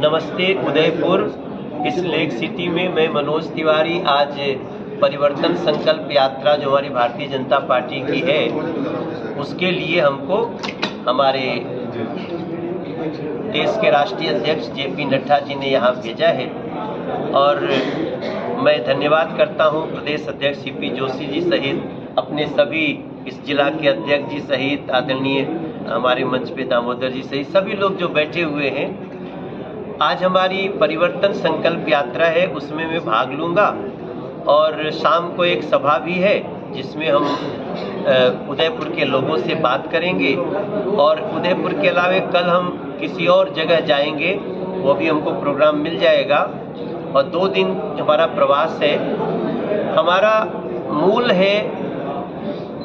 नमस्ते उदयपुर। इस lake city में मैं मनोज तिवारी आज परिवर्तन संकल्प यात्रा जो हमारी भारतीय जनता पार्टी की है उसके लिए हमको हमारे देश के राष्ट्रीय अध्यक्ष जेपी नड्डा जी ने यहाँ भेजा है और मैं धन्यवाद करता हूँ प्रदेश अध्यक्ष सीपी जोशी जी सहित अपने सभी इस जिला के अध्यक्ष जी सहित आदरणीय हमारे मंच पे दामोदर जी सहित सभी लोग जो बैठे हुए हैं। आज हमारी परिवर्तन संकल्प यात्रा है, उसमें मैं भाग लूँगा और शाम को एक सभा भी है जिसमें हम उदयपुर के लोगों से बात करेंगे और उदयपुर के अलावा कल हम किसी और जगह जाएंगे, वो भी हमको प्रोग्राम मिल जाएगा और 2 दिन हमारा प्रवास है। हमारा मूल है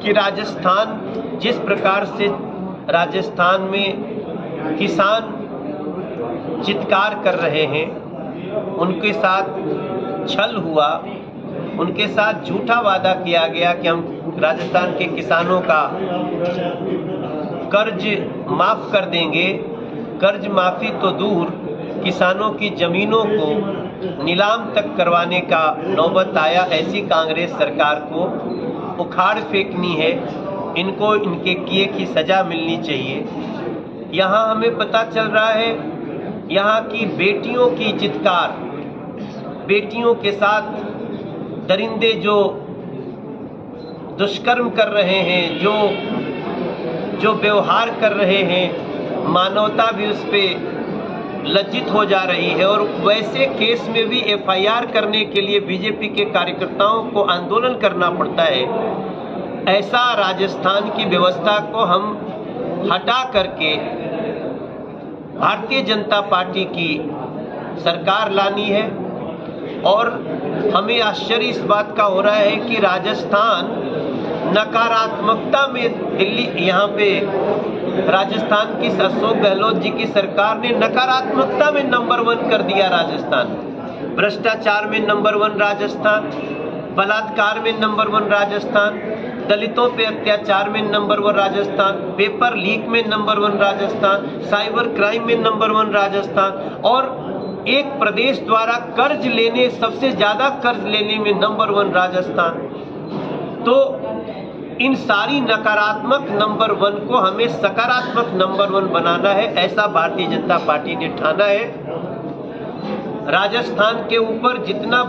कि राजस्थान जिस प्रकार से राजस्थान में किसान चित्कार कर रहे हैं, उनके साथ छल हुआ, उनके साथ झूठा वादा किया गया कि हम राजस्थान के किसानों का कर्ज माफ़ कर देंगे। कर्ज माफ़ी तो दूर, किसानों की ज़मीनों को नीलाम तक करवाने का नौबत आया। ऐसी कांग्रेस सरकार को उखाड़ फेंकनी है, इनको इनके किए की सज़ा मिलनी चाहिए। यहाँ हमें पता चल रहा है यहाँ की बेटियों की चित्कार, बेटियों के साथ दरिंदे जो दुष्कर्म कर रहे हैं, जो व्यवहार कर रहे हैं, मानवता भी उस पर लज्जित हो जा रही है। और वैसे केस में भी एफआईआर करने के लिए बीजेपी के कार्यकर्ताओं को आंदोलन करना पड़ता है। ऐसा राजस्थान की व्यवस्था को हम हटा करके भारतीय जनता पार्टी की सरकार लानी है। और हमें आश्चर्य इस बात का हो रहा है कि राजस्थान नकारात्मकता में दिल्ली यहाँ पे राजस्थान की अशोक गहलोत जी की सरकार ने नकारात्मकता में नंबर 1 कर दिया राजस्थान। भ्रष्टाचार में नंबर 1 राजस्थान, बलात्कार में नंबर 1 राजस्थान, दलितों पे अत्याचार में नंबर 1 राजस्थान, पेपर लीक में नंबर 1 राजस्थान, साइबर क्राइम में नंबर 1 राजस्थान और एक प्रदेश द्वारा कर्ज लेने, सबसे ज़्यादा कर्ज लेने में नंबर 1 राजस्थान। तो इन सारी नकारात्मक नंबर 1 को हमें सकारात्मक नंबर 1 बनाना है, ऐसा भारतीय जनता पार्टी ने ठाना है। राजस्थान के ऊपर जितना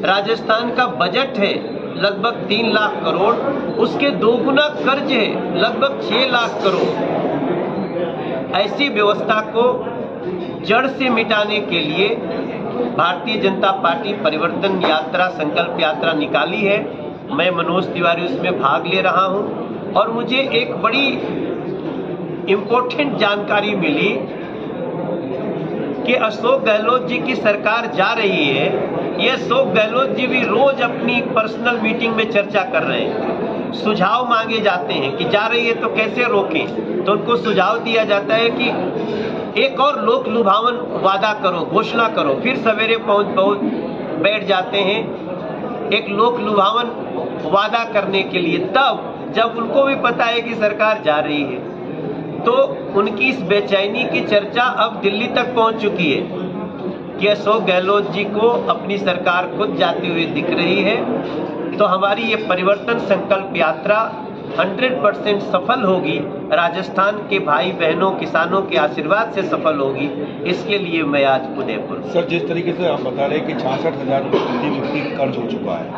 राजस्थान का बजट है लगभग 3 लाख करोड़, उसके 2 गुना कर्ज है लगभग 6 लाख करोड़। ऐसी व्यवस्था को जड़ से मिटाने के लिए भारतीय जनता पार्टी परिवर्तन यात्रा संकल्प यात्रा निकाली है। मैं मनोज तिवारी उसमें भाग ले रहा हूं और मुझे एक बड़ी इम्पोर्टेंट जानकारी मिली कि अशोक गहलोत जी की सरकार जा रही है। ये अशोक गहलोत जी भी रोज अपनी पर्सनल मीटिंग में चर्चा कर रहे हैं, सुझाव मांगे जाते हैं कि जा रही है तो कैसे रोकें। तो उनको सुझाव दिया जाता है कि एक और लोक लुभावन वादा करो, घोषणा करो। फिर सवेरे पहुंच बैठ जाते हैं एक लोक लुभावन वादा करने के लिए, तब जब उनको भी पता है कि सरकार जा रही है। तो उनकी इस बेचैनी की चर्चा अब दिल्ली तक पहुंच चुकी है कि अशोक गहलोत जी को अपनी सरकार खुद जाती हुई दिख रही है। तो हमारी ये परिवर्तन संकल्प यात्रा 100% सफल होगी, राजस्थान के भाई बहनों किसानों के आशीर्वाद से सफल होगी। इसके लिए मैं आज उदयपुर। सर, जिस तरीके से आप बता रहे हैं कि 66,000 रुपये प्रति व्यक्ति कर्ज हो चुका है,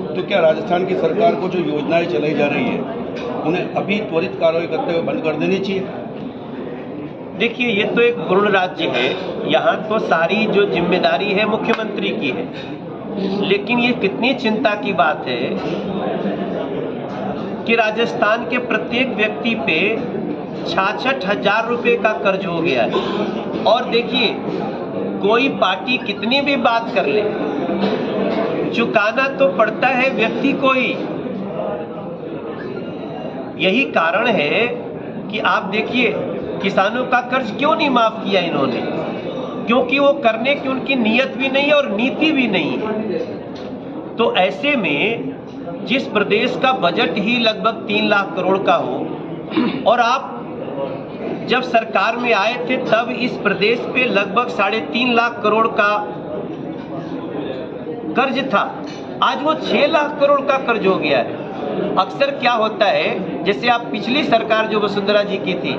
तो क्या राजस्थान की सरकार को जो योजनाएं चलाई जा रही है उन्हें अभी त्वरित कार्रवाई करते हुए बंद कर देनी चाहिए? देखिए, ये तो एक पूर्ण राज्य है, यहाँ तो सारी जो जिम्मेदारी है मुख्यमंत्री की है। लेकिन ये कितनी चिंता की बात है कि राजस्थान के प्रत्येक व्यक्ति पे 66,000 रुपये का कर्ज हो गया है। और देखिए, कोई पार्टी कितनी भी बात कर ले, चुकाना तो पड़ता है व्यक्ति को ही। यही कारण है कि आप देखिए किसानों का कर्ज क्यों नहीं माफ किया इन्होंने, क्योंकि वो करने की उनकी नीयत भी नहीं है और नीति भी नहीं है। तो ऐसे में जिस प्रदेश का बजट ही लगभग 3 लाख करोड़ का हो और आप जब सरकार में आए थे तब इस प्रदेश पे लगभग 3.5 लाख करोड़ का कर्ज था। आज वो 6 लाख करोड़ का कर्ज हो गया है। अक्सर क्या होता है, जैसे आप पिछली सरकार जो वसुंधरा जी की थी,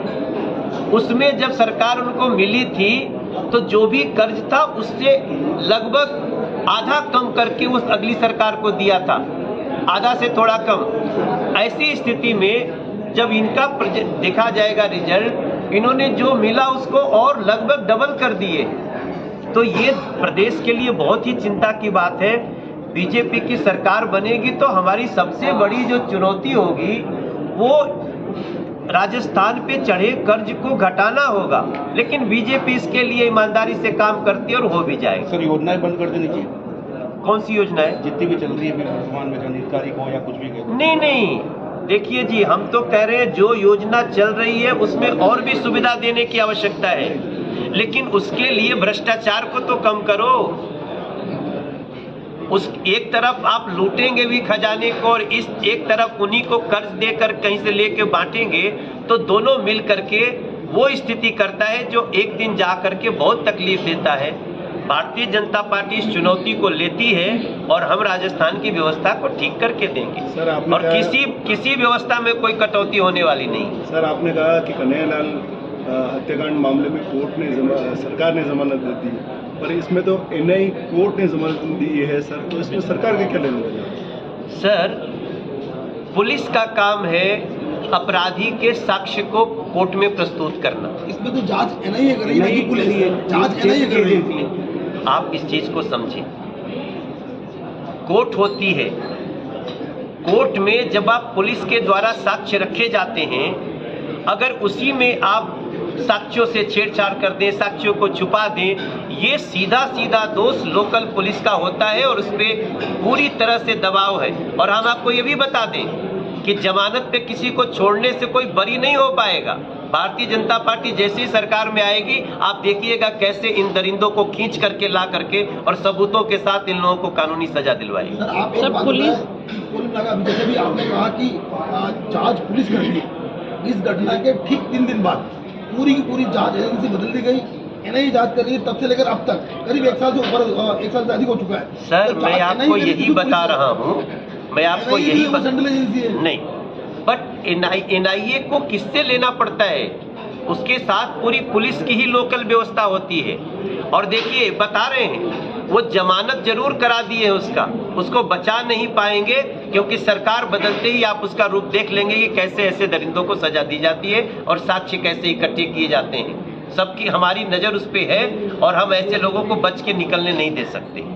उसमें जब सरकार उनको मिली थी तो जो भी कर्ज था उससे लगभग आधा कम करके उस अगली सरकार को दिया था, आधा से थोड़ा कम। ऐसी स्थिति में जब इनका देखा जाएगा रिजल्ट, इन्होंने जो मिला उसको और लगभग डबल कर दिए। तो ये प्रदेश के लिए बहुत ही चिंता की बात है। बीजेपी की सरकार बनेगी तो हमारी सबसे बड़ी जो चुनौती होगी वो राजस्थान पे चढ़े कर्ज को घटाना होगा, लेकिन बीजेपी इसके लिए ईमानदारी से काम करती है और हो भी जाएगी। सर, योजनाएं बंद कर देनी चाहिए। कौन सी योजनाएं? जितनी भी चल रही है वर्तमान में, जो निष्कारी हो या कुछ भी कहे। नहीं, देखिए जी, हम तो कह रहे हैं जो योजना चल रही है उसमें और भी सुविधा देने की आवश्यकता है, लेकिन उसके लिए भ्रष्टाचार को तो कम करो। उस एक तरफ आप लूटेंगे भी खजाने को और इस एक तरफ उन्हीं को कर्ज देकर कहीं से लेके बांटेंगे, तो दोनों मिल करके वो स्थिति करता है जो एक दिन जा करके बहुत तकलीफ देता है। भारतीय जनता पार्टी इस चुनौती को लेती है और हम राजस्थान की व्यवस्था को ठीक करके देंगे। सर, आपने और किसी व्यवस्था में कोई कटौती होने वाली नहीं। सर, आपने कहा कि कन्हैयालाल हत्याकांड मामले में सरकार ने जमानत दे दी, पर इसमें तो एनआई कोर्ट ने जमानत दी है सर, तो इसमें सरकार के क्या लेना देना? सर, पुलिस का काम है अपराधी के साक्ष्य को कोर्ट में प्रस्तुत करना। इसमें तो जांच एनआईए कर रही है, पुलिस जांच एनआईए कर रही है। आप इस चीज को समझें, कोर्ट होती है, कोर्ट में जब आप पुलिस के द्वारा साक्ष्य रखे जाते हैं, अगर उसी में आप साक्ष्यों से छेड़छाड़ कर दें, साक्ष्यों को छुपा दें, ये सीधा सीधा दोष लोकल पुलिस का होता है और उस पर पूरी तरह से दबाव है। और हम आपको ये भी बता दें कि जमानत पे किसी को छोड़ने से कोई बरी नहीं हो पाएगा। भारतीय जनता पार्टी जैसी सरकार में आएगी, आप देखिएगा कैसे इन दरिंदों को खींच करके ला करके और सबूतों के साथ इन लोगों को कानूनी सजा दिलवाएगी। सर, पुलिस जैसे भी आपने कहा कि जांच पुलिस कर रही है, इस घटना के ठीक 3 दिन बाद पूरी की पूरी जांच एजेंसी बदल दी गई, एनआईए जांच कर रही है। तब से लेकर अब तक करीब 1 साल से ऊपर, 1 साल से अधिक हो चुका है। सर, मैं आपको यही बता रहा हूँ, मैं आपको यही नहीं, बट एनआईए को किससे लेना पड़ता है? उसके साथ पूरी पुलिस की ही लोकल व्यवस्था होती है। और देखिए, बता रहे हैं वो जमानत जरूर करा दी है, उसको बचा नहीं पाएंगे, क्योंकि सरकार बदलते ही आप उसका रूप देख लेंगे कि कैसे ऐसे दरिंदों को सजा दी जाती है और साक्ष्य कैसे इकट्ठे किए जाते हैं। सबकी हमारी नजर उस पे है और हम ऐसे लोगों को बच के निकलने नहीं दे सकते।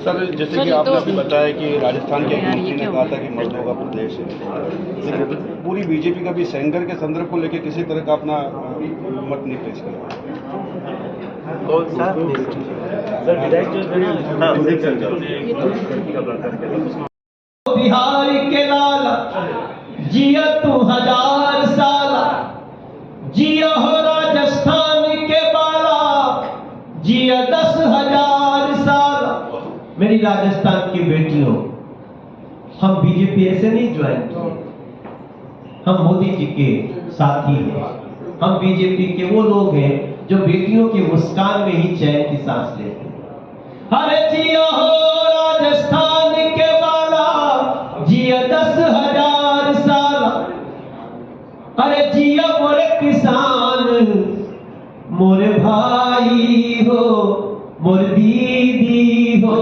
सर, जैसे कि आपने अभी बताया कि राजस्थान के एक मंत्री ने कहा था कि मर्दों का प्रदेश है, लेकिन पूरी बीजेपी का भी सेंगर के संदर्भ को लेकर किसी तरह का अपना मत नहीं पेश किया। कौन सा? बिहार के लाला जिया तू 1000 साला, जिया हो राजस्थान के बाला, जिया 10,000 साला। मेरी राजस्थान की बेटियों, हम बीजेपी ऐसे नहीं ज्वाइन किए, हम मोदी जी के साथी हैं। हम बीजेपी के वो लोग हैं जो बेटियों की मुस्कान में ही चैन की सांस लेते हैं। अरे जिया हो राजस्थान के बाला, जिया 10,000 साल। अरे जिया मोरे किसान, मोरे भाई हो, मोर दीदी हो,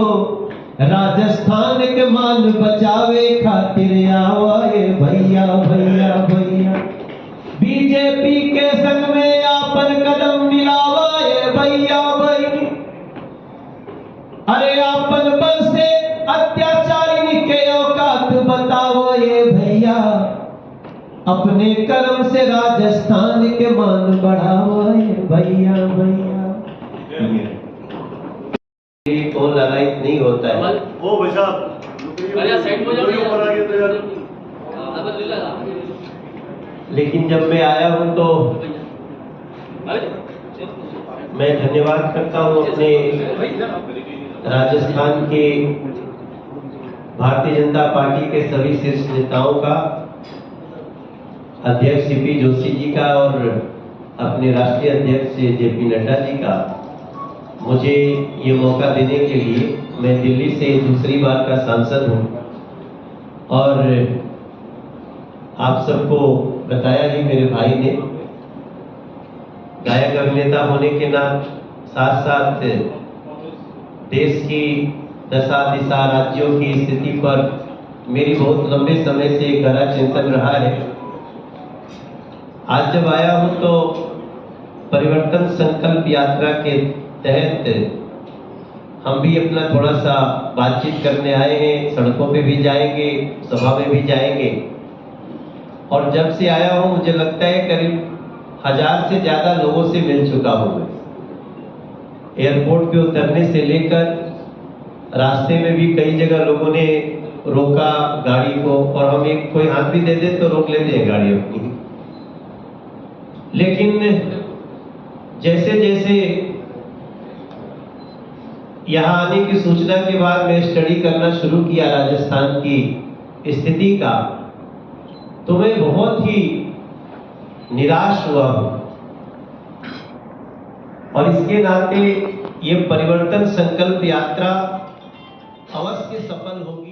राजस्थान के मान बचावे खातिर आवाए भैया भैया भैया। बीजेपी के संग में आपन कदम मिलावाए भैया भैया। अरे आपन बल से अत्याचारी के औकात बताओ ये भैया, अपने कर्म से राजस्थान के मान बढ़ाओ ये भैया भैया। फोन लाइट नहीं होता है। ओ भाई साहब, साइड हो जाओ। लेकिन जब मैं आया हूं तो मैं धन्यवाद करता हूं अपने राजस्थान के भारतीय जनता पार्टी के सभी शीर्ष नेताओं का, अध्यक्ष सीपी जोशी जी का और अपने राष्ट्रीय अध्यक्ष JP नड्डा जी का मुझे ये मौका देने के लिए। मैं दिल्ली से दूसरी बार का सांसद हूँ और आप सबको बताया ही मेरे भाई ने, गायक अभिनेता होने के साथ साथ देश की दशा दिशा राज्यों की स्थिति पर मेरी बहुत लंबे समय से गहरा चिंतन रहा है। आज जब आया हूं तो परिवर्तन संकल्प यात्रा के तहत हम भी अपना थोड़ा सा बातचीत करने आए हैं। सड़कों पे भी जाएंगे, सभा में भी जाएंगे। और जब से आया हूं मुझे लगता है करीब 1000 से ज्यादा लोगों से मिल चुका हूं मैं। एयरपोर्ट पे उतरने से लेकर रास्ते में भी कई जगह लोगों ने रोका गाड़ी को, और हम एक कोई हाथ भी दे दे तो रोक लेते हैं गाड़ी अपनी। लेकिन जैसे जैसे यहाँ आने की सूचना के बाद मैं स्टडी करना शुरू किया राजस्थान की स्थिति का, तो मैं बहुत ही निराश हुआ हूं। और इसके नाते ये परिवर्तन संकल्प यात्रा अवश्य सफल होगी।